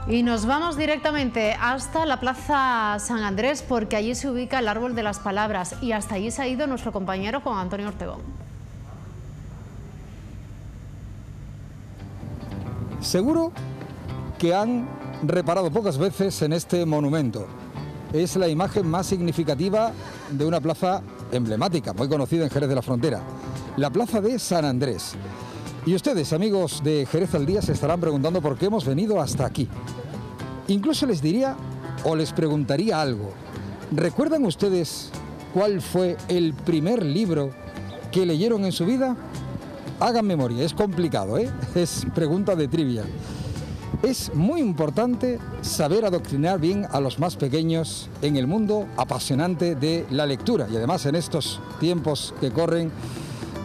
Y nos vamos directamente hasta la Plaza San Andrés, porque allí se ubica el Árbol de las Palabras, y hasta allí se ha ido nuestro compañero Juan Antonio Ortegón. Seguro que han reparado pocas veces en este monumento. Es la imagen más significativa de una plaza emblemática, muy conocida en Jerez de la Frontera, la Plaza de San Andrés. Y ustedes, amigos de Jerez al Día, se estarán preguntando por qué hemos venido hasta aquí. Incluso les diría o les preguntaría algo. ¿Recuerdan ustedes cuál fue el primer libro que leyeron en su vida? Hagan memoria, es complicado, ¿eh? Es pregunta de trivia. Es muy importante saber adoctrinar bien a los más pequeños en el mundo apasionante de la lectura, y además en estos tiempos que corren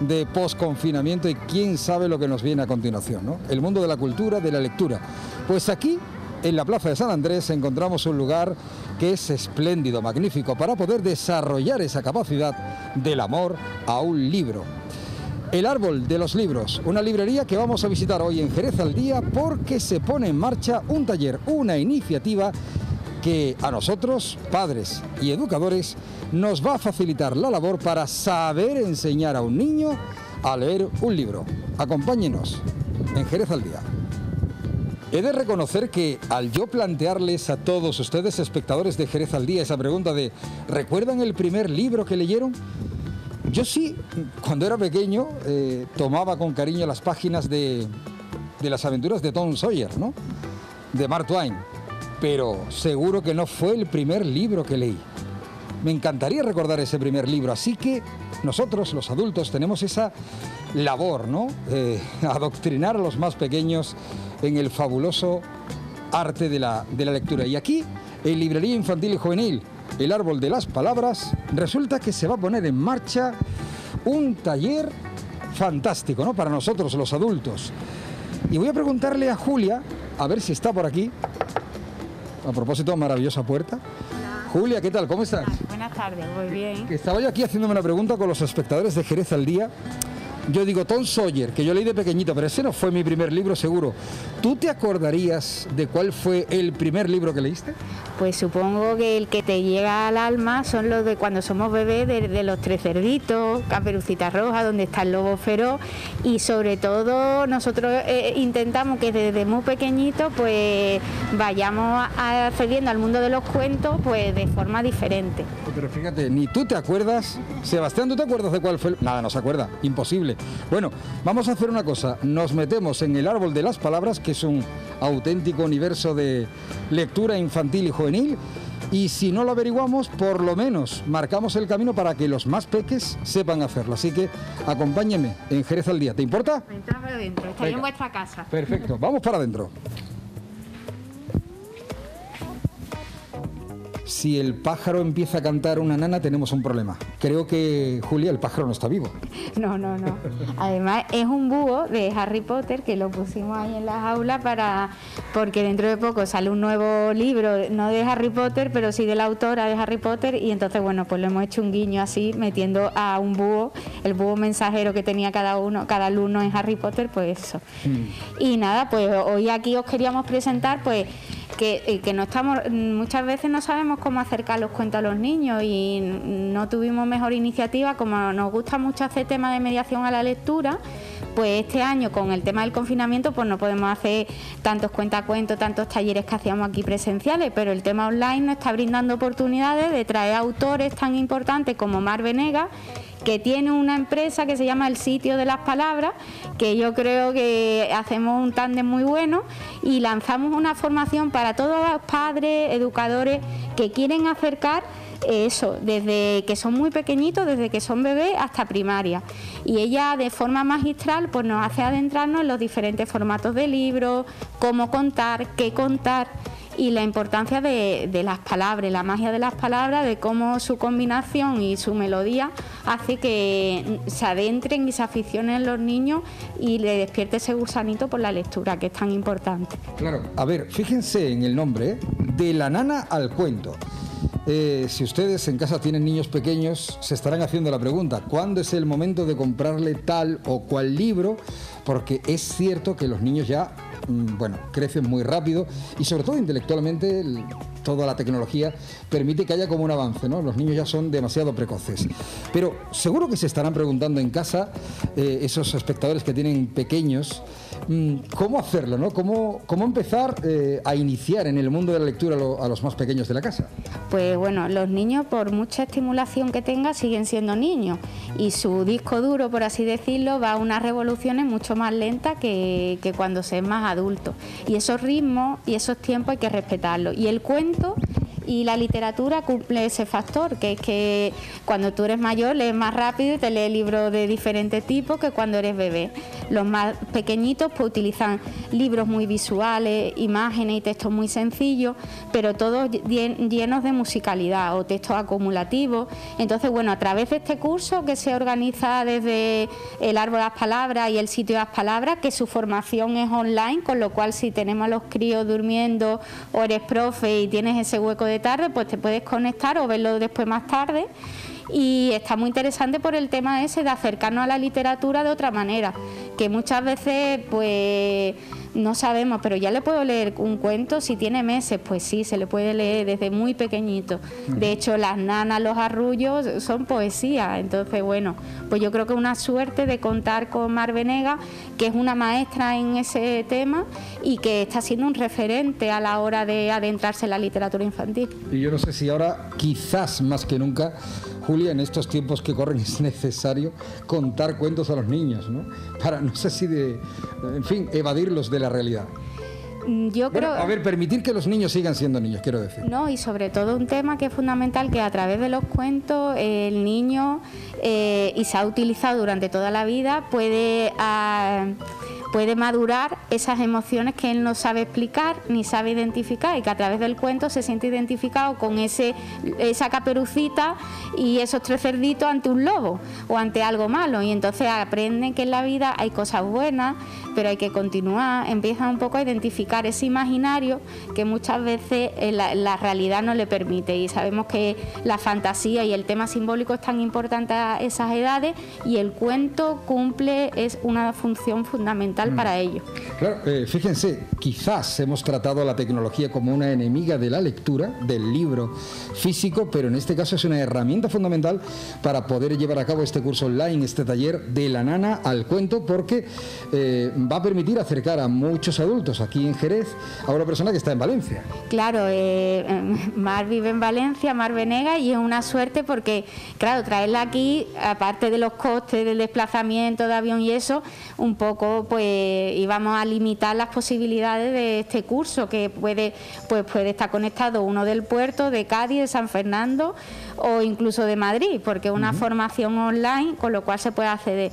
de posconfinamiento, y quién sabe lo que nos viene a continuación, ¿no? El mundo de la cultura, de la lectura. Pues aquí, en la Plaza de San Andrés, encontramos un lugar que es espléndido, magnífico, para poder desarrollar esa capacidad del amor a un libro. El Árbol de los Libros, una librería que vamos a visitar hoy en Jerez al Día, porque se pone en marcha un taller, una iniciativa que a nosotros, padres y educadores, nos va a facilitar la labor para saber enseñar a un niño a leer un libro. Acompáñenos en Jerez al Día. He de reconocer que al yo plantearles a todos ustedes, espectadores de Jerez al Día, esa pregunta de ¿recuerdan el primer libro que leyeron? Yo sí, cuando era pequeño, tomaba con cariño las páginas de las aventuras de Tom Sawyer, ¿no? De Mark Twain, pero seguro que no fue el primer libro que leí. Me encantaría recordar ese primer libro, así que nosotros, los adultos, tenemos esa labor, ¿no? Adoctrinar a los más pequeños en el fabuloso arte de la lectura. Y aquí, en Librería Infantil y Juvenil, el Árbol de las Palabras, resulta que se va a poner en marcha un taller fantástico, ¿no? Para nosotros, los adultos. Y voy a preguntarle a Julia, a ver si está por aquí. A propósito, maravillosa puerta. Julia, ¿qué tal? ¿Cómo estás? Buenas tardes, muy bien. Que estaba yo aquí haciéndome una pregunta con los espectadores de Jerez al Día. Yo digo Tom Sawyer, que yo leí de pequeñito, pero ese no fue mi primer libro seguro. ¿Tú te acordarías de cuál fue el primer libro que leíste? Pues supongo que el que te llega al alma son los de cuando somos bebés, de los Tres Cerditos, Caperucita Roja, donde está el lobo feroz, y sobre todo nosotros intentamos que desde muy pequeñito pues vayamos accediendo al mundo de los cuentos pues de forma diferente. Pero fíjate, ni tú te acuerdas. Sebastián, ¿tú te acuerdas de cuál fue? Nada, no se acuerda, imposible. Bueno, vamos a hacer una cosa, nos metemos en el Árbol de las Palabras, que es un auténtico universo de lectura infantil y juvenil, y si no lo averiguamos, por lo menos marcamos el camino para que los más peques sepan hacerlo. Así que acompáñenme en Jerez al Día, ¿te importa? Entramos adentro, estoy en vuestra casa. Perfecto, vamos para adentro. Si el pájaro empieza a cantar una nana, tenemos un problema. Creo que, Julia, el pájaro no está vivo. No. Además, es un búho de Harry Potter que lo pusimos ahí en la jaula porque dentro de poco sale un nuevo libro, no de Harry Potter, pero sí de la autora de Harry Potter, y entonces, bueno, pues le hemos hecho un guiño así, metiendo a un búho, el búho mensajero que tenía cada alumno en Harry Potter, pues eso. Y nada, pues hoy aquí os queríamos presentar, pues, que no estamos, muchas veces no sabemos cómo acercar los cuentos a los niños, y no tuvimos mejor iniciativa. Como nos gusta mucho hacer tema de mediación a la lectura, pues este año con el tema del confinamiento pues no podemos hacer tantos cuentacuentos, tantos talleres que hacíamos aquí presenciales, pero el tema online nos está brindando oportunidades de traer autores tan importantes como Mar Venegas, que tiene una empresa que se llama El Sitio de las Palabras, que yo creo que hacemos un tándem muy bueno, y lanzamos una formación para todos los padres, educadores que quieren acercar eso, desde que son muy pequeñitos, desde que son bebés hasta primaria. Y ella de forma magistral pues nos hace adentrarnos en los diferentes formatos de libros, cómo contar, qué contar, y la importancia de las palabras, la magia de las palabras, de cómo su combinación y su melodía hace que se adentren y se aficionen los niños y le despierte ese gusanito por la lectura, que es tan importante. Claro, a ver, fíjense en el nombre, ¿eh? De la nana al cuento. Si ustedes en casa tienen niños pequeños, se estarán haciendo la pregunta, ¿cuándo es el momento de comprarle tal o cual libro? Porque es cierto que los niños ya bueno, crecen muy rápido y sobre todo intelectualmente toda la tecnología permite que haya como un avance, ¿no? Los niños ya son demasiado precoces. Pero seguro que se estarán preguntando en casa, esos espectadores que tienen pequeños, cómo hacerlo, ¿no? Cómo empezar a iniciar en el mundo de la lectura a los más pequeños de la casa. Pues bueno, los niños, por mucha estimulación que tengan, siguen siendo niños y su disco duro, por así decirlo, va a unas revoluciones mucho más lentas que cuando se es más adulto. Y esos ritmos y esos tiempos hay que respetarlos. Y el cuento y la literatura cumple ese factor, que es que cuando tú eres mayor lees más rápido y te lees libros de diferentes tipos que cuando eres bebé. Los más pequeñitos pues utilizan libros muy visuales, imágenes y textos muy sencillos, pero todos llenos de musicalidad o textos acumulativos. Entonces, bueno, a través de este curso que se organiza desde el Árbol de las Palabras y el Sitio de las Palabras, que su formación es online, con lo cual si tenemos a los críos durmiendo o eres profe y tienes ese hueco de tarde, pues te puedes conectar o verlo después más tarde. Y está muy interesante por el tema ese de acercarnos a la literatura de otra manera, que muchas veces pues no sabemos, pero ya le puedo leer un cuento si tiene meses. Pues sí, se le puede leer desde muy pequeñito. De hecho, las nanas, los arrullos son poesía. Entonces, bueno, pues yo creo que una suerte de contar con Mar Venegas, que es una maestra en ese tema y que está siendo un referente a la hora de adentrarse en la literatura infantil. Y yo no sé si ahora, quizás más que nunca, Julia, en estos tiempos que corren es necesario contar cuentos a los niños, ¿no? Para, no sé si en fin, evadirlos de la realidad. Yo creo... Bueno, a ver, permitir que los niños sigan siendo niños, quiero decir. No, y sobre todo un tema que es fundamental, que a través de los cuentos el niño, y se ha utilizado durante toda la vida, puede madurar esas emociones que él no sabe explicar ni sabe identificar, y que a través del cuento se siente identificado con esa caperucita y esos 3 cerditos ante un lobo o ante algo malo, y entonces aprenden que en la vida hay cosas buenas, pero hay que continuar, empiezan un poco a identificar ese imaginario que muchas veces la realidad no le permite, y sabemos que la fantasía y el tema simbólico es tan importante a esas edades, y el cuento es una función fundamental para ello. Claro, fíjense, quizás hemos tratado a la tecnología como una enemiga de la lectura, del libro físico, pero en este caso es una herramienta fundamental para poder llevar a cabo este curso online, este taller de la nana al cuento, porque va a permitir acercar a muchos adultos aquí en Jerez a una persona que está en Valencia. Claro, Mar vive en Valencia, Mar Venegas, y es una suerte porque, claro, traerla aquí, aparte de los costes del desplazamiento de avión y eso, un poco pues íbamos a limitar las posibilidades de este curso, que puede estar conectado uno del puerto, de Cádiz, de San Fernando o incluso de Madrid, porque es una formación online, con lo cual se puede acceder,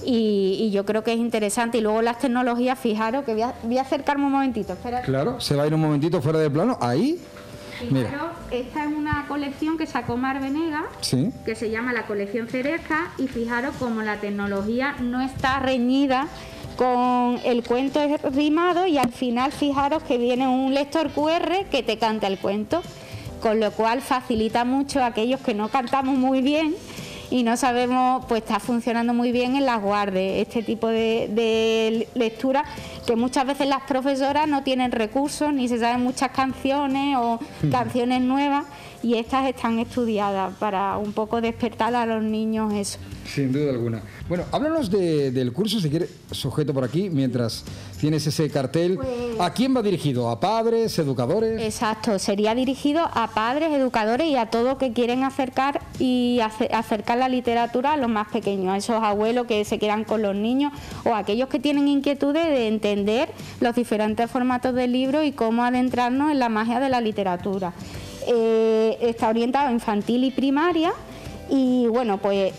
y yo creo que es interesante. Y luego las tecnologías, fijaros que voy a acercarme un momentito, espera. Claro, se va a ir un momentito fuera de plano, ahí. Fijaros, esta es una colección que sacó Mar Venegas, sí, que se llama la colección Cereza, y fijaros como la tecnología no está reñida con el cuento rimado, y al final fijaros que viene un lector QR que te canta el cuento, con lo cual facilita mucho a aquellos que no cantamos muy bien y no sabemos, pues está funcionando muy bien en las guardes, este tipo de lectura, que muchas veces las profesoras no tienen recursos ni se saben muchas canciones o canciones nuevas, y estas están estudiadas para un poco despertar a los niños eso. Sin duda alguna. Bueno, háblanos del curso, si quieres, sujeto por aquí, mientras tienes ese cartel. Pues, ¿a quién va dirigido? ¿A padres, educadores? Exacto, sería dirigido a padres, educadores y a todos que quieren acercar la literatura a los más pequeños, a esos abuelos que se quedan con los niños, o a aquellos que tienen inquietudes de entender los diferentes formatos del libro y cómo adentrarnos en la magia de la literatura. Está orientado a infantil y primaria. Y bueno, pues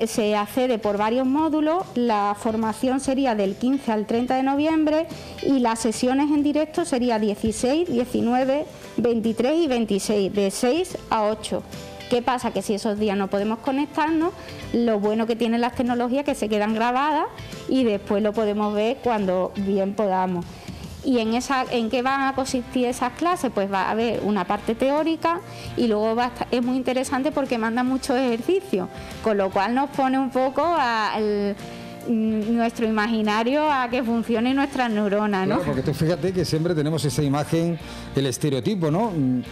se accede por varios módulos. La formación sería del 15 al 30 de noviembre y las sesiones en directo sería 16, 19, 23 y 26, de 6 a 8. ¿Qué pasa? Que si esos días no podemos conectarnos, lo bueno que tienen las tecnologías es que se quedan grabadas y después lo podemos ver cuando bien podamos. ¿Y en qué van a consistir esas clases? Pues va a haber una parte teórica y luego es muy interesante porque manda muchos ejercicios, con lo cual nos pone un poco nuestro imaginario a que funcione nuestras neuronas, ¿no? Claro, porque tú fíjate que siempre tenemos esa imagen, el estereotipo, ¿no?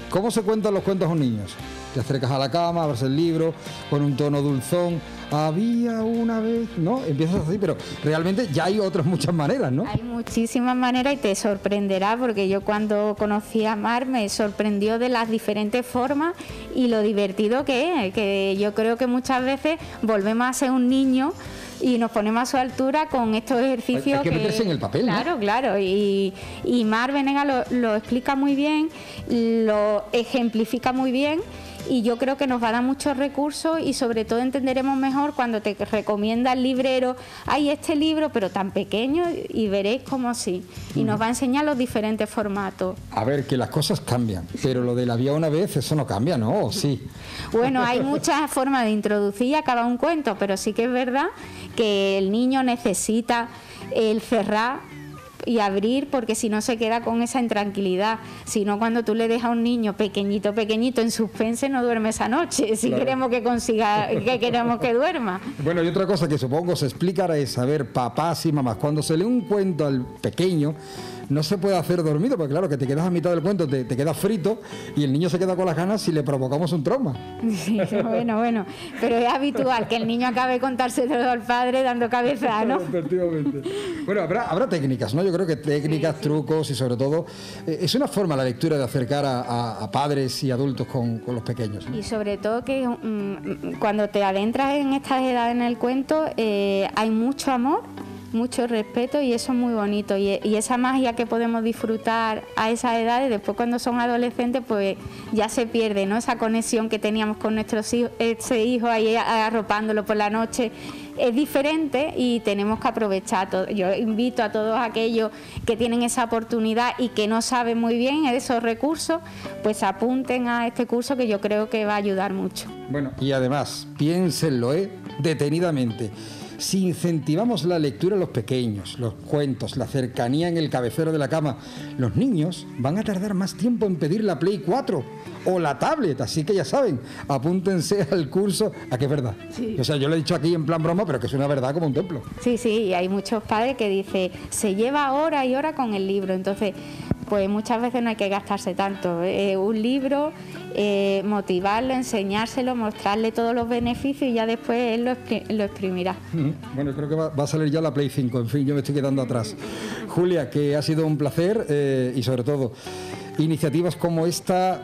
¿Cómo se cuentan los cuentos a los niños? Te acercas a la cama, abres el libro, con un tono dulzón, había una vez, ¿no? Empiezas así, pero realmente ya hay otras muchas maneras, ¿no? Hay muchísimas maneras y te sorprenderá, porque yo cuando conocí a Mar me sorprendió de las diferentes formas y lo divertido que es, que yo creo que muchas veces volvemos a ser un niño y nos ponemos a su altura con estos ejercicios. Hay que meterse en el papel, claro, ¿no? Claro, y Mar Venegas lo explica muy bien, lo ejemplifica muy bien. Y yo creo que nos va a dar muchos recursos y sobre todo entenderemos mejor cuando te recomienda el librero, hay este libro pero tan pequeño, y veréis cómo sí. Y nos va a enseñar los diferentes formatos. A ver, que las cosas cambian, pero lo de la había una vez, eso no cambia, ¿no? ¿O sí? Bueno, hay muchas formas de introducir a cada un cuento, pero sí que es verdad que el niño necesita el cerrar y abrir, porque si no se queda con esa intranquilidad. Si no, cuando tú le dejas a un niño pequeñito en suspense, no duerme esa noche, si claro. Queremos que consiga, que queremos que duerma. Bueno, y otra cosa que supongo se explicará es, a ver, papás y mamás, cuando se lee un cuento al pequeño, no se puede hacer dormido, porque claro, que te quedas a mitad del cuento, te quedas frito y el niño se queda con las ganas si le provocamos un trauma. Sí, bueno, pero es habitual que el niño acabe de contarse todo al padre dando cabeza, ¿no? Efectivamente. Bueno, habrá técnicas, ¿no? Yo creo que técnicas, sí. Trucos y sobre todo, es una forma la lectura de acercar a padres y adultos con los pequeños, ¿no? Y sobre todo que cuando te adentras en estas edades en el cuento, hay mucho amor, mucho respeto, y eso es muy bonito, y esa magia que podemos disfrutar a esas edades, después cuando son adolescentes pues ya se pierde, ¿no? Esa conexión que teníamos con nuestros hijos, ese hijo ahí arropándolo por la noche, es diferente y tenemos que aprovechar todo. Yo invito a todos aquellos que tienen esa oportunidad y que no saben muy bien esos recursos, pues apunten a este curso, que yo creo que va a ayudar mucho. Bueno, y además, piénsenlo, detenidamente. Si incentivamos la lectura a los pequeños, los cuentos, la cercanía en el cabecero de la cama, los niños van a tardar más tiempo en pedir la Play 4 o la tablet, así que ya saben, apúntense al curso, a que es verdad. Sí. O sea, yo lo he dicho aquí en plan broma, pero que es una verdad como un templo. Sí, y hay muchos padres que dicen, se lleva horas y horas con el libro, entonces pues muchas veces no hay que gastarse tanto. Un libro, motivarlo, enseñárselo, mostrarle todos los beneficios y ya después él lo exprimirá. Bueno, creo que va a salir ya la Play 5, en fin, yo me estoy quedando atrás. Julia, que ha sido un placer y sobre todo, iniciativas como esta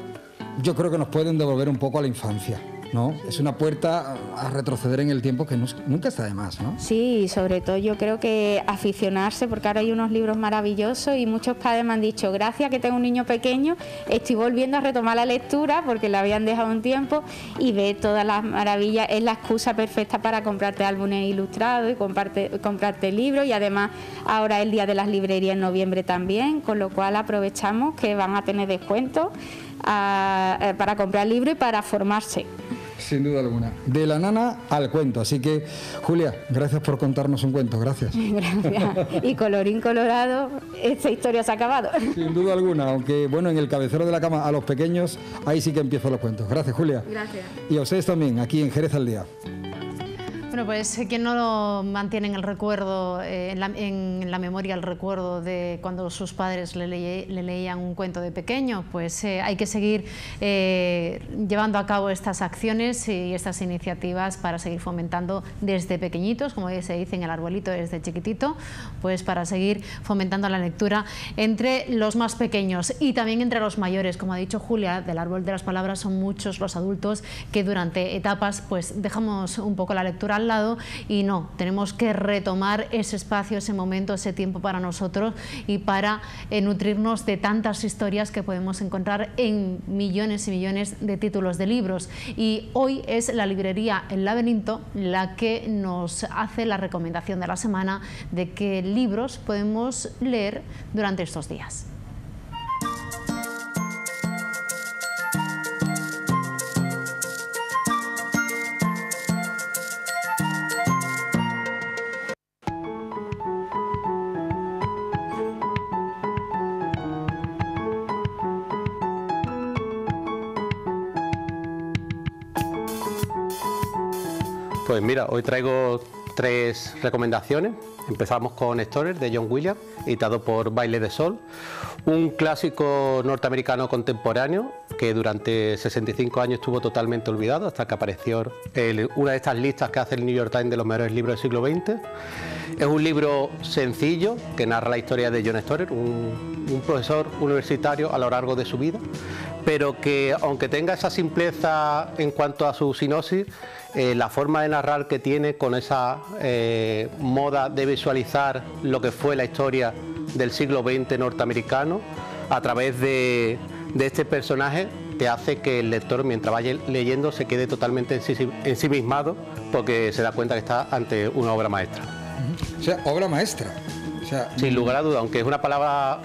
yo creo que nos pueden devolver un poco a la infancia, ¿no? Es una puerta a retroceder en el tiempo que nunca está de más, ¿no? Sí, sobre todo yo creo que aficionarse, porque ahora hay unos libros maravillosos y muchos padres me han dicho, gracias que tengo un niño pequeño, estoy volviendo a retomar la lectura porque la habían dejado un tiempo, y ver todas las maravillas. Es la excusa perfecta para comprarte álbumes ilustrados y comprarte libros, y además ahora es el día de las librerías en noviembre también, con lo cual aprovechamos que van a tener descuentos para comprar libros y para formarse. Sin duda alguna. De la nana al cuento. Así que, Julia, gracias por contarnos un cuento. Gracias. Gracias. Y colorín colorado, esta historia se ha acabado. Sin duda alguna. Aunque, bueno, en el cabecero de la cama a los pequeños, ahí sí que empiezan los cuentos. Gracias, Julia. Gracias. Y a ustedes también, aquí en Jerez al Día. Bueno, pues quien no lo mantiene en el recuerdo, en la memoria el recuerdo de cuando sus padres le leían un cuento de pequeño, pues hay que seguir llevando a cabo estas acciones y estas iniciativas para seguir fomentando desde pequeñitos, como se dice en el arbolito, desde chiquitito, pues para seguir fomentando la lectura entre los más pequeños y también entre los mayores. Como ha dicho Julia, del árbol de las palabras son muchos los adultos que durante etapas pues dejamos un poco la lectura al lado, y no, tenemos que retomar ese espacio, ese momento, ese tiempo para nosotros y para nutrirnos de tantas historias que podemos encontrar en millones y millones de títulos de libros. Y hoy es la librería El Laberinto la que nos hace la recomendación de la semana de qué libros podemos leer durante estos días. Pues mira, hoy traigo 3 recomendaciones. Empezamos con Stoner, de John Williams, editado por Baile de Sol, un clásico norteamericano contemporáneo que durante 65 años estuvo totalmente olvidado hasta que apareció una de estas listas que hace el New York Times de los mejores libros del siglo XX. Es un libro sencillo que narra la historia de John Stoner, un profesor universitario a lo largo de su vida, pero que, aunque tenga esa simpleza en cuanto a su sinopsis, la forma de narrar que tiene, con esa moda de visualizar lo que fue la historia del siglo XX norteamericano a través de este personaje, te hace que el lector, mientras vaya leyendo, se quede totalmente ensimismado, porque se da cuenta que está ante una obra maestra. O sea, obra maestra. O sea, sin lugar a duda, aunque es una palabra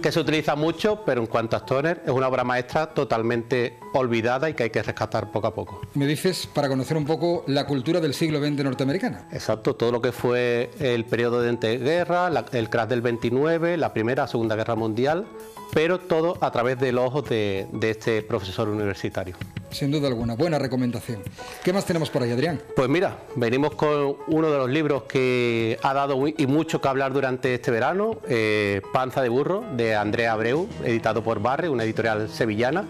que se utiliza mucho, pero en cuanto a Stoner, es una obra maestra totalmente olvidada y que hay que rescatar poco a poco. Me dices, para conocer un poco la cultura del siglo XX norteamericana. Exacto, todo lo que fue el periodo de entreguerra, el crash del 29, la Primera, Segunda Guerra Mundial, pero todo a través de los ojos de este profesor universitario. Sin duda alguna, buena recomendación. ¿Qué más tenemos por ahí, Adrián? Pues mira, venimos con uno de los libros que ha dado y mucho que hablar durante este verano, Panza de burro, de Andrea Abreu, editado por Barre, una editorial sevillana.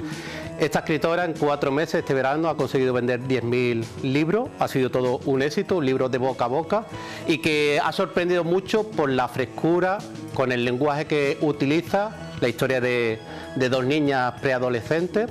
Esta escritora en 4 meses este verano ha conseguido vender 10.000 libros, ha sido todo un éxito, un libro de boca a boca, y que ha sorprendido mucho por la frescura, con el lenguaje que utiliza, la historia de 2 niñas preadolescentes,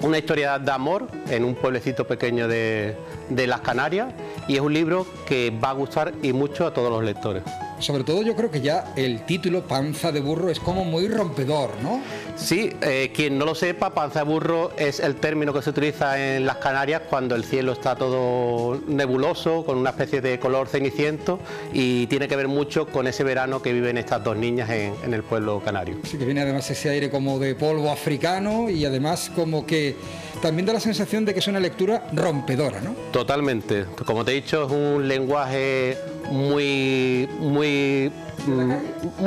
una historia de amor en un pueblecito pequeño de las Canarias, y es un libro que va a gustar y mucho a todos los lectores. Sobre todo yo creo que ya el título Panza de burro es como muy rompedor, ¿no? Sí, quien no lo sepa, panza de burro es el término que se utiliza en las Canarias cuando el cielo está todo nebuloso, con una especie de color ceniciento, y tiene que ver mucho con ese verano que viven estas 2 niñas en el pueblo canario. Sí, que viene además ese aire como de polvo africano, y además como que también da la sensación de que es una lectura rompedora, ¿no? Totalmente. Como te he dicho, es un lenguaje muy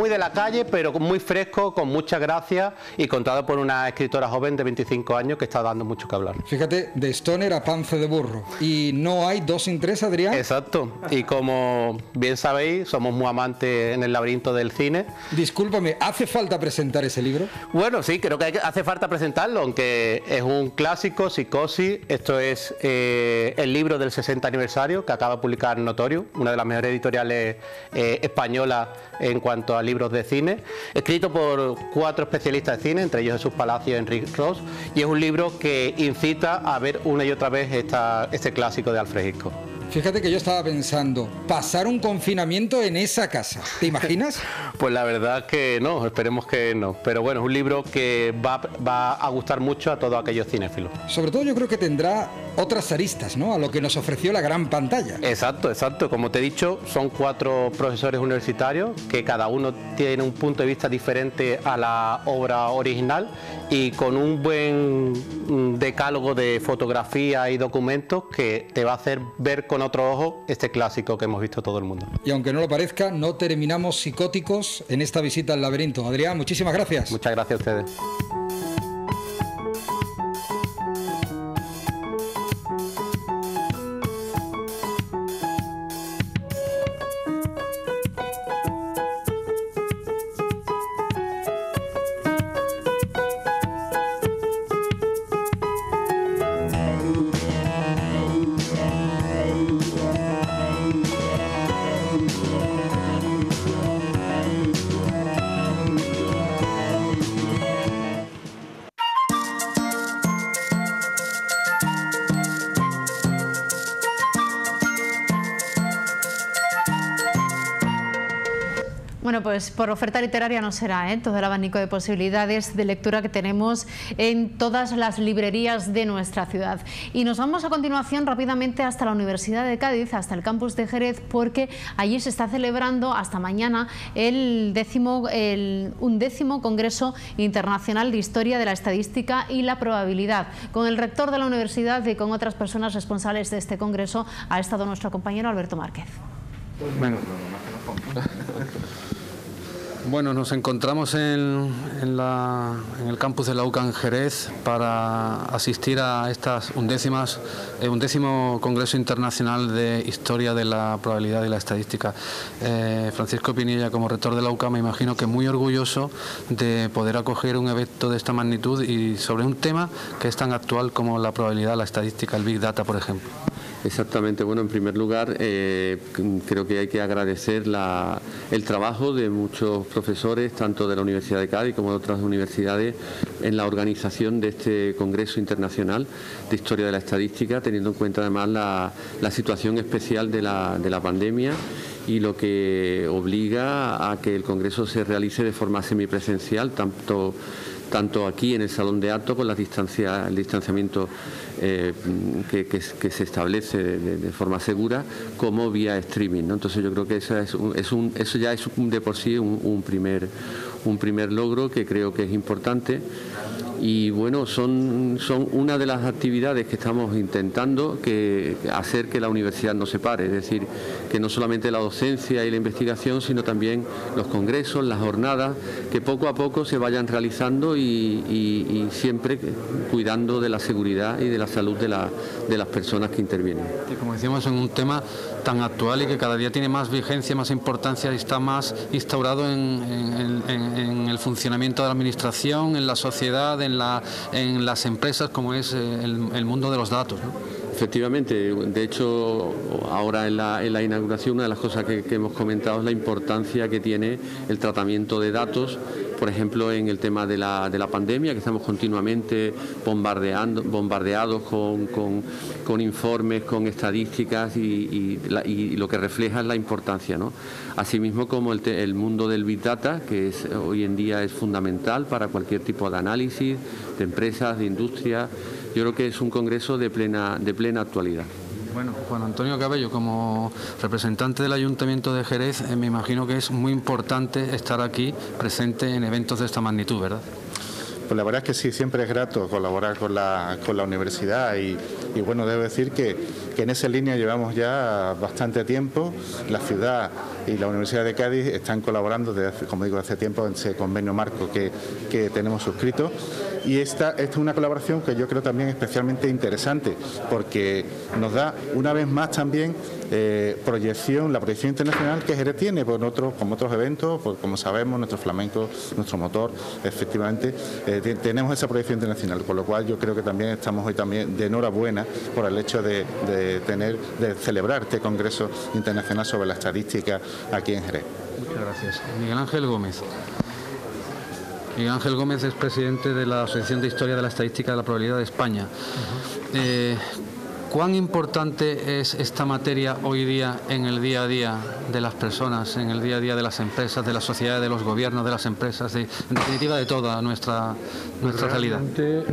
de la calle, pero muy fresco, con mucha gracia, y contado por una escritora joven de 25 años que está dando mucho que hablar. Fíjate, de Stoner a Panza de burro. Y no hay 2 sin 3, Adrián. Exacto. Y como bien sabéis, somos muy amantes en el laberinto del cine. Discúlpame, ¿hace falta presentar ese libro? Bueno, sí, creo que hace falta presentarlo, aunque es un clásico, Psicosis. Esto es el libro del 60 aniversario que acaba de publicar Notorio, una de las mejores editoriales españolas en cuanto a libros de cine, escrito por 4 especialistas de cine, entre ellos Jesús Palacio y Enrique Ross, y es un libro que incita a ver una y otra vez este clásico de Alfred Hitchcock. Fíjate que yo estaba pensando, pasar un confinamiento en esa casa, ¿te imaginas? Pues la verdad que no, esperemos que no, pero bueno, es un libro que va a gustar mucho a todos aquellos cinéfilos. Sobre todo yo creo que tendrá otras aristas, ¿no?, a lo que nos ofreció la gran pantalla. Exacto, exacto, como te he dicho, son 4 profesores universitarios que cada uno tiene un punto de vista diferente a la obra original, y con un buen decálogo de fotografía y documentos que te va a hacer ver con otro ojo este clásico que hemos visto todo el mundo. Y aunque no lo parezca, no terminamos psicóticos en esta visita al laberinto. Adrián, muchísimas gracias. Muchas gracias a ustedes. Bueno, pues por oferta literaria no será, todo el abanico de posibilidades de lectura que tenemos en todas las librerías de nuestra ciudad. Y nos vamos a continuación rápidamente hasta la Universidad de Cádiz, hasta el campus de Jerez, porque allí se está celebrando hasta mañana un décimo Congreso Internacional de Historia de la Estadística y la Probabilidad. Con el rector de la universidad y con otras personas responsables de este congreso ha estado nuestro compañero Alberto Márquez. Bueno. Bueno, nos encontramos en el campus de la UCA en Jerez para asistir a estas undécimo Congreso Internacional de Historia de la Probabilidad y la Estadística. Francisco Pinilla, como rector de la UCA, me imagino que muy orgulloso de poder acoger un evento de esta magnitud y sobre un tema que es tan actual como la probabilidad, la estadística, el Big Data, por ejemplo. Exactamente. Bueno, en primer lugar, creo que hay que agradecer el trabajo de muchos profesores, tanto de la Universidad de Cádiz como de otras universidades, en la organización de este Congreso Internacional de Historia de la Estadística, teniendo en cuenta además la situación especial de la pandemia y lo que obliga a que el Congreso se realice de forma semipresencial, tanto aquí en el Salón de Actos con el distanciamiento que se establece de forma segura, como vía streaming, ¿no? Entonces yo creo que eso ya es de por sí un primer logro que creo que es importante. Y bueno, son una de las actividades que estamos intentando hacer que la universidad no se pare, es decir, que no solamente la docencia y la investigación, sino también los congresos, las jornadas, que poco a poco se vayan realizando y siempre cuidando de la seguridad y de la salud de las personas que intervienen. Y como decíamos, en un tema tan actual y que cada día tiene más vigencia, más importancia y está más instaurado en el funcionamiento de la administración, en la sociedad, en las empresas, como es el mundo de los datos, ¿no? Efectivamente, de hecho, ahora en la inauguración una de las cosas que hemos comentado es la importancia que tiene el tratamiento de datos, por ejemplo, en el tema de la pandemia, que estamos continuamente bombardeados con informes, con estadísticas y lo que refleja es la importancia, ¿no? Asimismo, como el mundo del Big Data, que hoy en día es fundamental para cualquier tipo de análisis, de empresas, de industria. Yo creo que es un congreso de plena actualidad. Bueno, Juan Antonio Cabello, como representante del Ayuntamiento de Jerez, me imagino que es muy importante estar aquí presente en eventos de esta magnitud, ¿verdad? Pues la verdad es que sí, siempre es grato colaborar con la universidad y bueno, debo decir que en esa línea llevamos ya bastante tiempo. La ciudad y la Universidad de Cádiz están colaborando desde hace tiempo en ese convenio marco que tenemos suscrito. Y esta es una colaboración que yo creo también especialmente interesante, porque nos da una vez más también la proyección internacional que Jerez tiene como otros eventos, como sabemos, nuestro flamenco, nuestro motor, efectivamente, tenemos esa proyección internacional, con lo cual yo creo que también estamos hoy también de enhorabuena por el hecho de celebrar este Congreso Internacional sobre la Estadística aquí en Jerez. Muchas gracias. Miguel Ángel Gómez. Miguel Ángel Gómez es presidente de la Asociación de Historia de la Estadística de la Probabilidad de España. ¿Cuán importante es esta materia hoy día en el día a día de las personas, en el día a día de las empresas, de la sociedad, de los gobiernos, de las empresas, en definitiva de toda nuestra realidad?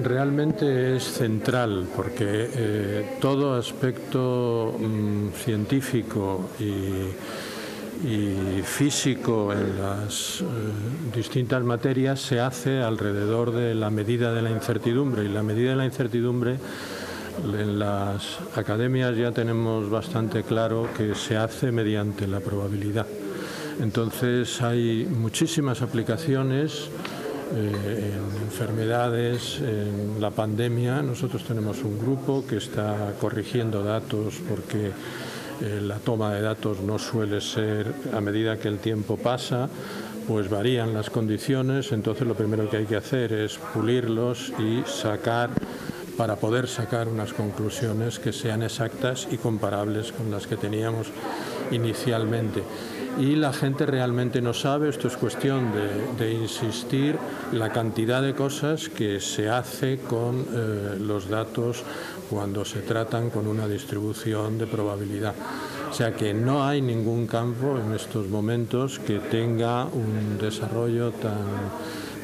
Realmente es central, porque todo aspecto científico y físico en las distintas materias se hace alrededor de la medida de la incertidumbre, y la medida de la incertidumbre en las academias ya tenemos bastante claro que se hace mediante la probabilidad. Entonces hay muchísimas aplicaciones en enfermedades, en la pandemia. Nosotros tenemos un grupo que está corrigiendo datos porque la toma de datos no suele ser, a medida que el tiempo pasa, pues varían las condiciones. Entonces lo primero que hay que hacer es pulirlos y para poder sacar unas conclusiones que sean exactas y comparables con las que teníamos inicialmente. Y la gente realmente no sabe, esto es cuestión de insistir, la cantidad de cosas que se hace con los datos cuando se tratan con una distribución de probabilidad. O sea que no hay ningún campo en estos momentos que tenga un desarrollo tan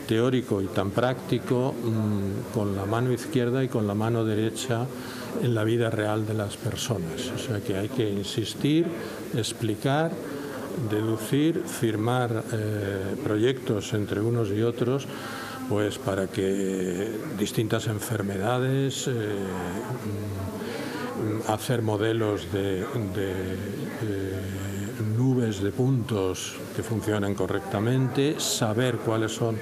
teórico y tan práctico con la mano izquierda y con la mano derecha en la vida real de las personas. O sea que hay que insistir, explicar, deducir, firmar proyectos entre unos y otros, pues para que distintas enfermedades hacer modelos de nubes de puntos que funcionen correctamente, saber cuáles son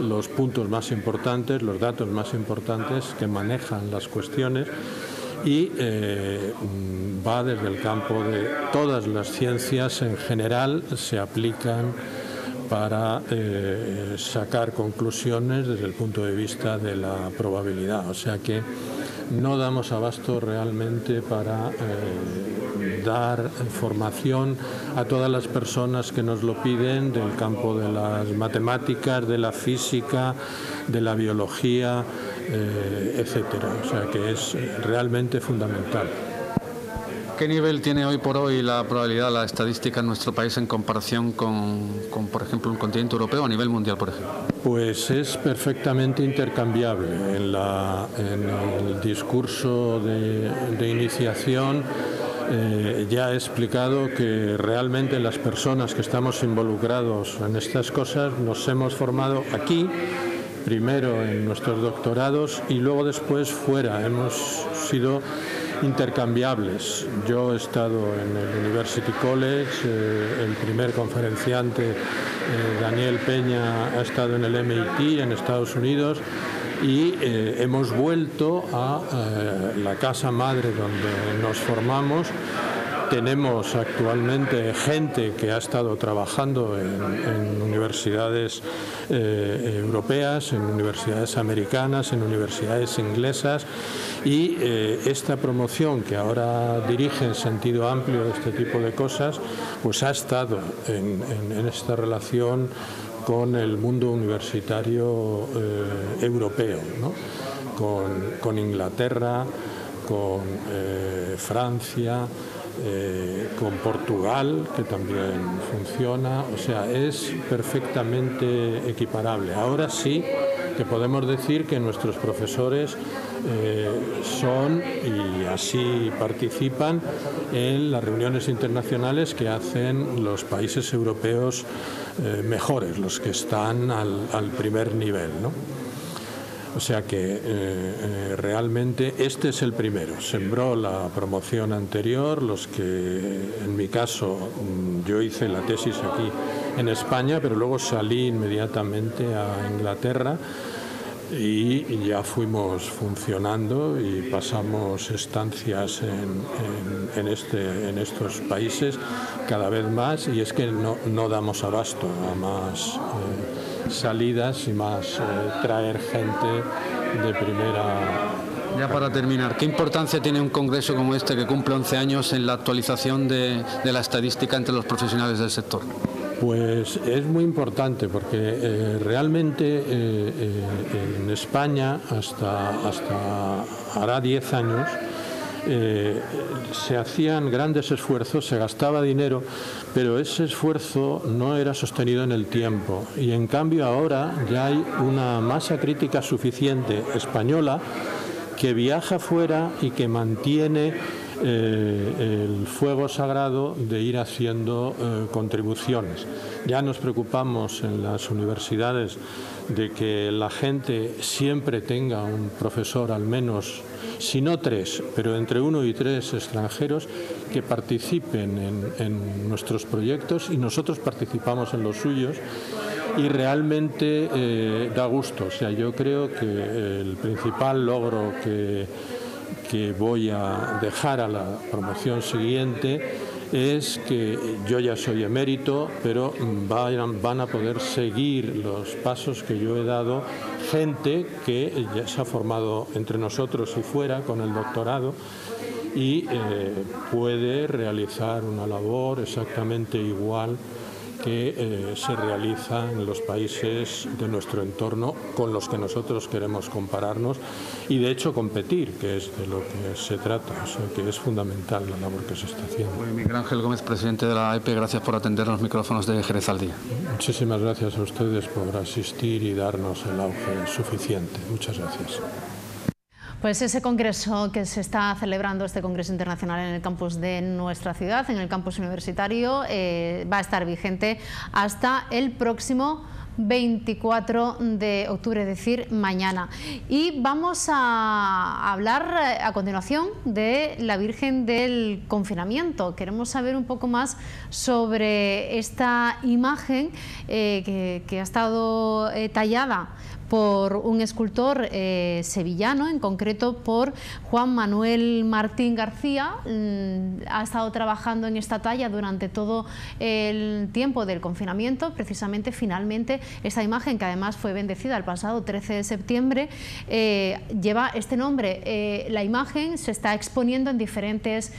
los puntos más importantes, los datos más importantes que manejan las cuestiones, y va desde el campo de todas las ciencias en general, se aplican para sacar conclusiones desde el punto de vista de la probabilidad. O sea que no damos abasto realmente para dar formación a todas las personas que nos lo piden del campo de las matemáticas, de la física, de la biología, etcétera. O sea que es realmente fundamental. ¿Qué nivel tiene hoy por hoy la probabilidad, la estadística en nuestro país en comparación con por ejemplo, un continente europeo a nivel mundial, por ejemplo? Pues es perfectamente intercambiable. En el discurso de iniciación ya he explicado que realmente las personas que estamos involucrados en estas cosas nos hemos formado aquí, primero en nuestros doctorados y luego después fuera. Hemos sido intercambiables. Yo he estado en el University College, el primer conferenciante, Daniel Peña, ha estado en el MIT en Estados Unidos, y hemos vuelto a la casa madre donde nos formamos. Tenemos actualmente gente que ha estado trabajando en universidades europeas, en universidades americanas, en universidades inglesas, y esta promoción que ahora dirige en sentido amplio este tipo de cosas, pues ha estado en esta relación con el mundo universitario europeo, ¿no? Con Inglaterra, con Francia, con Portugal, que también funciona. O sea, es perfectamente equiparable. Ahora sí que podemos decir que nuestros profesores son, y así participan en las reuniones internacionales que hacen los países europeos mejores, los que están al primer nivel, ¿no? O sea que realmente este es el primero. Sembró la promoción anterior, los que, en mi caso, yo hice la tesis aquí en España, pero luego salí inmediatamente a Inglaterra y ya fuimos funcionando y pasamos estancias en estos países cada vez más, y es que no damos abasto a más salidas y más traer gente de primera. Ya para terminar, ¿qué importancia tiene un congreso como este que cumple 11 años en la actualización de la estadística entre los profesionales del sector? Pues es muy importante porque realmente en España hasta hará 10 años se hacían grandes esfuerzos, se gastaba dinero, pero ese esfuerzo no era sostenido en el tiempo, y en cambio ahora ya hay una masa crítica suficiente española que viaja fuera y que mantiene el fuego sagrado de ir haciendo contribuciones. Ya nos preocupamos en las universidades de que la gente siempre tenga un profesor, al menos, si no 3, pero entre 1 y 3 extranjeros que participen en nuestros proyectos, y nosotros participamos en los suyos, y realmente da gusto. O sea, yo creo que el principal logro que voy a dejar a la promoción siguiente es que yo ya soy emérito, pero van a poder seguir los pasos que yo he dado gente que ya se ha formado entre nosotros y fuera con el doctorado, y puede realizar una labor exactamente igual que se realiza en los países de nuestro entorno con los que nosotros queremos compararnos y de hecho competir, que es de lo que se trata. O sea que es fundamental la labor que se está haciendo. Miguel Ángel Gómez, presidente de la AEP, gracias por atender los micrófonos de Jerez al Día. Muchísimas gracias a ustedes por asistir y darnos el auge suficiente. Muchas gracias. Pues ese congreso que se está celebrando, este congreso internacional en el campus de nuestra ciudad, en el campus universitario, va a estar vigente hasta el próximo 24 de octubre, es decir, mañana. Y vamos a hablar a continuación de la Virgen del Confinamiento. Queremos saber un poco más sobre esta imagen que ha estado tallada por un escultor sevillano, en concreto por Juan Manuel Martín García. Ha estado trabajando en esta talla durante todo el tiempo del confinamiento. Precisamente, finalmente, esta imagen, que además fue bendecida el pasado 13 de septiembre, lleva este nombre. La imagen se está exponiendo en diferentes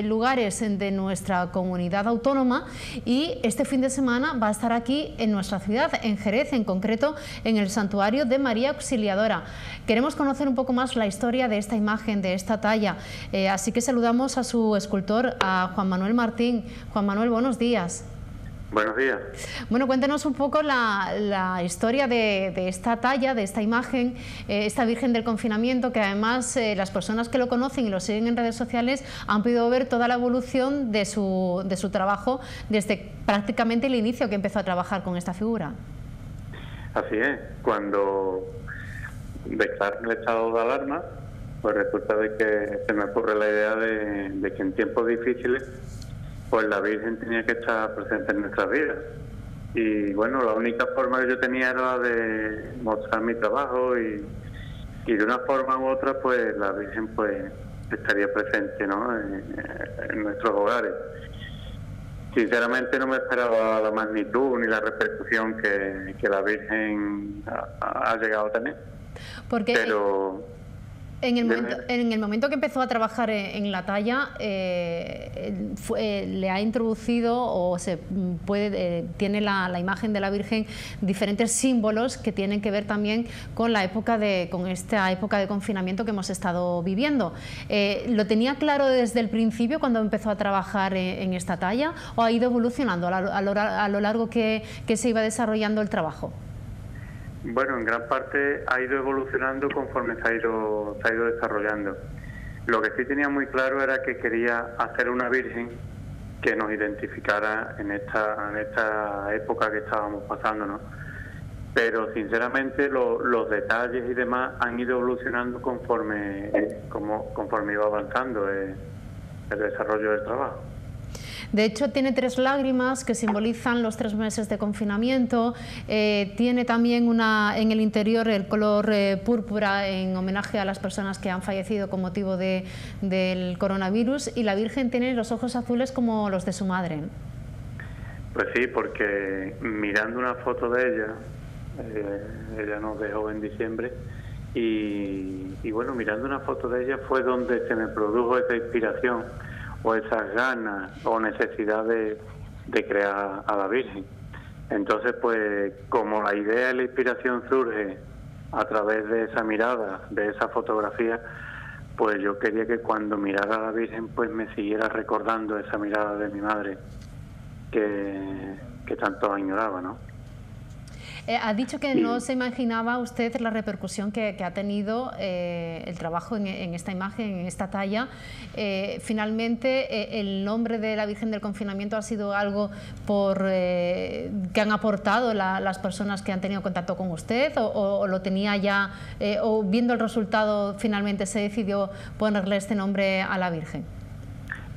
lugares de nuestra comunidad autónoma, y este fin de semana va a estar aquí en nuestra ciudad, en Jerez, en concreto en el santuario de María Auxiliadora. Queremos conocer un poco más la historia de esta imagen, de esta talla, así que saludamos a su escultor, a Juan Manuel Martín. Juan Manuel, buenos días. Buenos días. Bueno, cuéntanos un poco la historia de esta talla, de esta imagen, esta Virgen del Confinamiento, que además las personas que lo conocen y lo siguen en redes sociales han podido ver toda la evolución de su trabajo desde prácticamente el inicio que empezó a trabajar con esta figura. Así es, cuando declaran el estado de alarma, pues resulta de que se me ocurre la idea de que en tiempos difíciles, pues la Virgen tenía que estar presente en nuestras vidas. Y bueno, la única forma que yo tenía era la de mostrar mi trabajo, y de una forma u otra, pues la Virgen pues estaría presente, ¿no?, en nuestros hogares. Sinceramente no me esperaba la magnitud ni la repercusión que la Virgen ha llegado a tener. Porque pero en el momento que empezó a trabajar en la talla, le ha introducido, o tiene la imagen de la Virgen diferentes símbolos que tienen que ver también con esta época de confinamiento que hemos estado viviendo. ¿Lo tenía claro desde el principio cuando empezó a trabajar en esta talla, o ha ido evolucionando a lo largo que se iba desarrollando el trabajo? Bueno, en gran parte ha ido evolucionando conforme se ha ido desarrollando. Lo que sí tenía muy claro era que quería hacer una Virgen que nos identificara en esta época que estábamos pasando, ¿no? Pero sinceramente los detalles y demás han ido evolucionando conforme iba avanzando el desarrollo del trabajo. De hecho, tiene 3 lágrimas que simbolizan los 3 meses de confinamiento. Tiene también en el interior el color púrpura, en homenaje a las personas que han fallecido con motivo del coronavirus, y la Virgen tiene los ojos azules como los de su madre. Pues sí, porque mirando una foto de ella nos dejó en diciembre, y bueno, mirando una foto de ella fue donde se me produjo esa inspiración, o esas ganas o necesidad de crear a la Virgen. Entonces, pues como la idea y la inspiración surge a través de esa mirada, de esa fotografía, pues yo quería que cuando mirara a la Virgen pues me siguiera recordando esa mirada de mi madre que tanto añoraba, ¿no? Ha dicho que no se imaginaba usted la repercusión que ha tenido el trabajo en esta imagen, en esta talla. Finalmente, el nombre de la Virgen del Confinamiento ha sido algo que han aportado las personas que han tenido contacto con usted, o lo tenía ya, o viendo el resultado finalmente se decidió ponerle este nombre a la Virgen.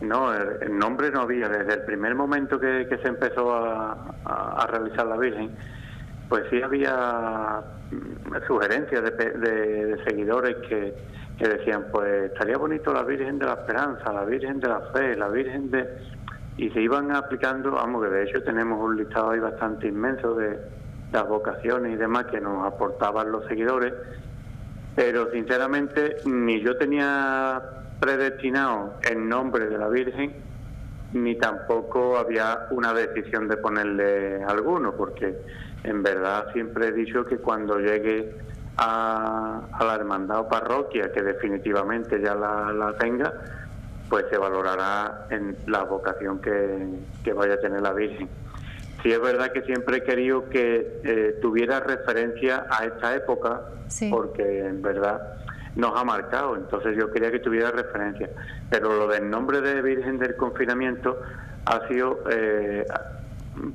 No, el nombre no había. Desde el primer momento que se empezó a realizar la Virgen, pues sí había sugerencias de seguidores que decían, pues estaría bonito la Virgen de la Esperanza, la Virgen de la Fe, la Virgen de... Y se iban aplicando, vamos, que de hecho tenemos un listado ahí bastante inmenso de las vocaciones y demás que nos aportaban los seguidores, pero sinceramente ni yo tenía predestinado el nombre de la Virgen, ni tampoco había una decisión de ponerle alguno, porque en verdad siempre he dicho que cuando llegue a la hermandad o parroquia, que definitivamente ya la tenga, pues se valorará en la vocación que vaya a tener la Virgen. Sí es verdad que siempre he querido que tuviera referencia a esta época, sí, porque en verdad nos ha marcado, entonces yo quería que tuviera referencia. Pero lo del nombre de Virgen del Confinamiento ha sido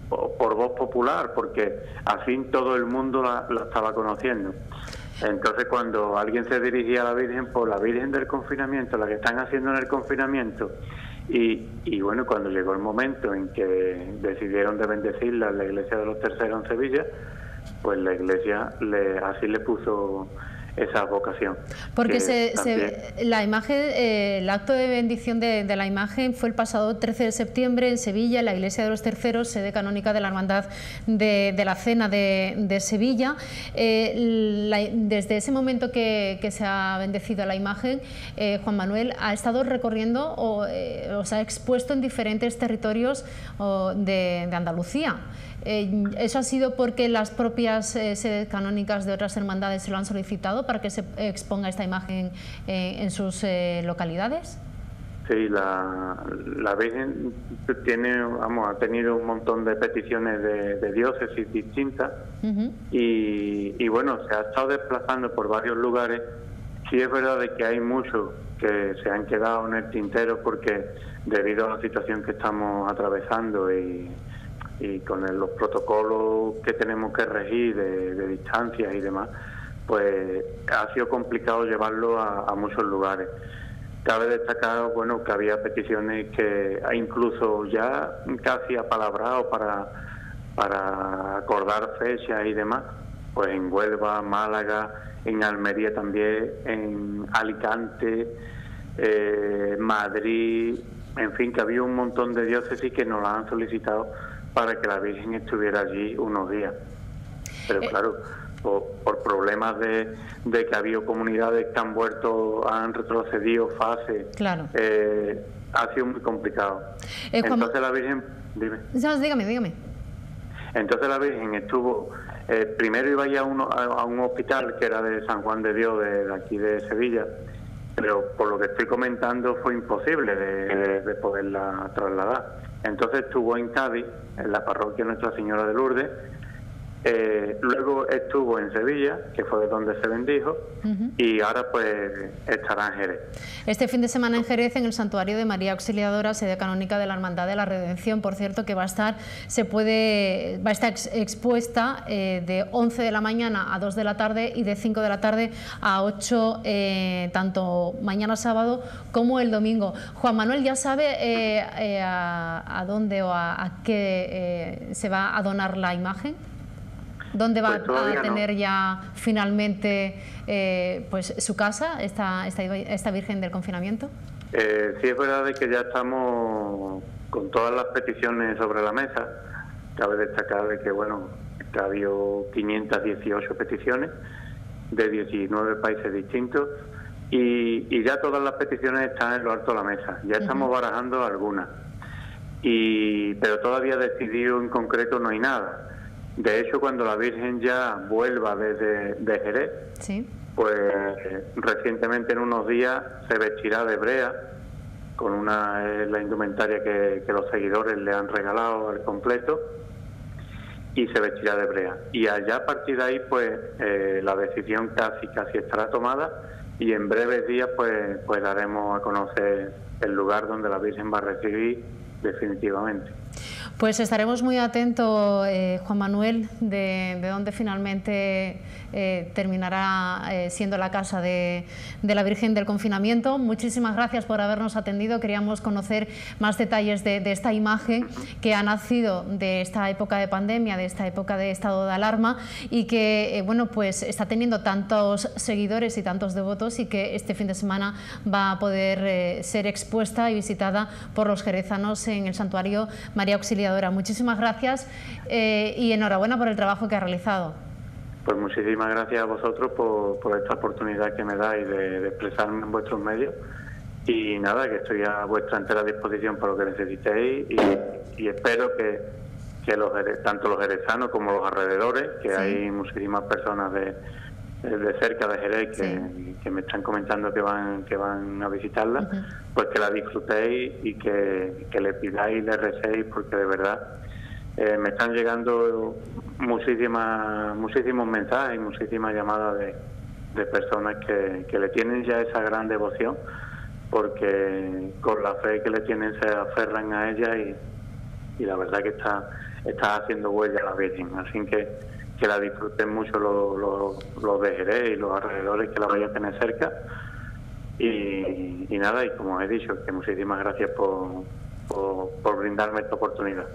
por voz popular, porque así todo el mundo la estaba conociendo. Entonces, cuando alguien se dirigía a la Virgen, por la Virgen del confinamiento, la que están haciendo en el confinamiento, y bueno, cuando llegó el momento en que decidieron de bendecirla en la iglesia de los Terceros en Sevilla, pues la iglesia así le puso esa vocación. Porque la imagen, el acto de bendición de la imagen fue el pasado 13 de septiembre en Sevilla, en la iglesia de los Terceros, sede canónica de la Hermandad de la Cena de Sevilla. Desde ese momento que se ha bendecido la imagen, Juan Manuel ha estado recorriendo o se ha expuesto en diferentes territorios de Andalucía. ¿Eso ha sido porque las propias sedes canónicas de otras hermandades se lo han solicitado para que se exponga esta imagen en sus localidades? Sí, la Virgen ha tenido un montón de peticiones de diócesis distintas. Y bueno, se ha estado desplazando por varios lugares. Sí es verdad de que hay muchos que se han quedado en el tintero porque debido a la situación que estamos atravesando y con los protocolos que tenemos que regir de distancias y demás, pues ha sido complicado llevarlo a muchos lugares. Cabe destacar, bueno, que había peticiones que incluso ya casi apalabrado para acordar fechas y demás, pues en Huelva, Málaga, en Almería también, en Alicante, Madrid, en fin, que había un montón de diócesis que nos la han solicitado para que la Virgen estuviera allí unos días. Pero claro, por problemas de que ha habido comunidades que han retrocedido fases, claro. Ha sido muy complicado. Entonces la Virgen... Dime. Dígame. Entonces la Virgen estuvo... primero iba ya a un hospital que era de San Juan de Dios, de aquí de Sevilla, pero por lo que estoy comentando fue imposible de poderla trasladar. Entonces estuvo en Cádiz, en la parroquia Nuestra Señora de Lourdes. Luego estuvo en Sevilla, que fue de donde se bendijo, y ahora pues estará en Jerez. Este fin de semana en Jerez, en el Santuario de María Auxiliadora, sede canónica de la Hermandad de la Redención, por cierto, que va a estar expuesta de 11 de la mañana a 2 de la tarde y de 5 de la tarde a 8, tanto mañana sábado como el domingo. Juan Manuel, ¿ya sabe a dónde o a qué se va a donar la imagen? ¿Dónde va a tener ya finalmente pues su casa, esta Virgen del Confinamiento? Sí, es verdad que ya estamos con todas las peticiones sobre la mesa. Cabe destacar de que, bueno, que ha habido 518 peticiones de 19 países distintos y ya todas las peticiones están en lo alto de la mesa. Ya estamos barajando algunas, pero todavía decidido en concreto no hay nada. De hecho, cuando la Virgen ya vuelva de Jerez, sí, pues recientemente en unos días se vestirá de brea, con la indumentaria que los seguidores le han regalado al completo, y se vestirá de brea. Y allá a partir de ahí, pues la decisión casi estará tomada, y en breves días pues daremos a conocer el lugar donde la Virgen va a recibir definitivamente. Pues estaremos muy atentos, Juan Manuel, de dónde finalmente terminará siendo la casa de la Virgen del Confinamiento. Muchísimas gracias por habernos atendido. Queríamos conocer más detalles de esta imagen que ha nacido de esta época de pandemia, de esta época de estado de alarma, y que bueno, pues está teniendo tantos seguidores y tantos devotos, y que este fin de semana va a poder ser expuesta y visitada por los jerezanos en el Santuario María Auxiliadora. Muchísimas gracias y enhorabuena por el trabajo que ha realizado. Pues muchísimas gracias a vosotros por esta oportunidad que me dais de expresarme en vuestros medios, y nada, que estoy a vuestra entera disposición para lo que necesitéis, y espero que tanto los jerezanos como los alrededores, que sí, hay muchísimas personas de cerca de Jerez que me están comentando que van a visitarla, pues que la disfrutéis y que le pidáis y le recéis, porque de verdad me están llegando muchísimos mensajes y muchísimas llamadas de personas que le tienen ya esa gran devoción, porque con la fe que le tienen se aferran a ella, y la verdad que está haciendo huella a la Virgen. Así que la disfruten mucho los de Jerez y los alrededores, que la vayan a tener cerca. Y nada, y como he dicho, que muchísimas gracias por brindarme esta oportunidad.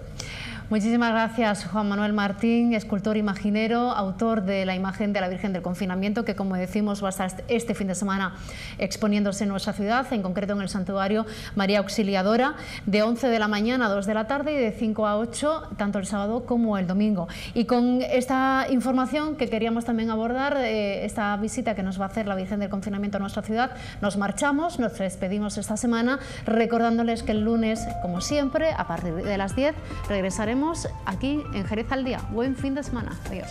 Muchísimas gracias, Juan Manuel Martín, escultor imaginero, autor de la imagen de la Virgen del Confinamiento, que, como decimos, va a estar este fin de semana exponiéndose en nuestra ciudad, en concreto en el Santuario María Auxiliadora, de 11 de la mañana a 2 de la tarde y de 5 a 8, tanto el sábado como el domingo. Y con esta información que queríamos también abordar, esta visita que nos va a hacer la Virgen del Confinamiento a nuestra ciudad, nos marchamos, nos despedimos esta semana, recordándoles que el lunes, como siempre, a partir de las 10, regresaremos aquí en Jerez al Día. Buen fin de semana. Adiós.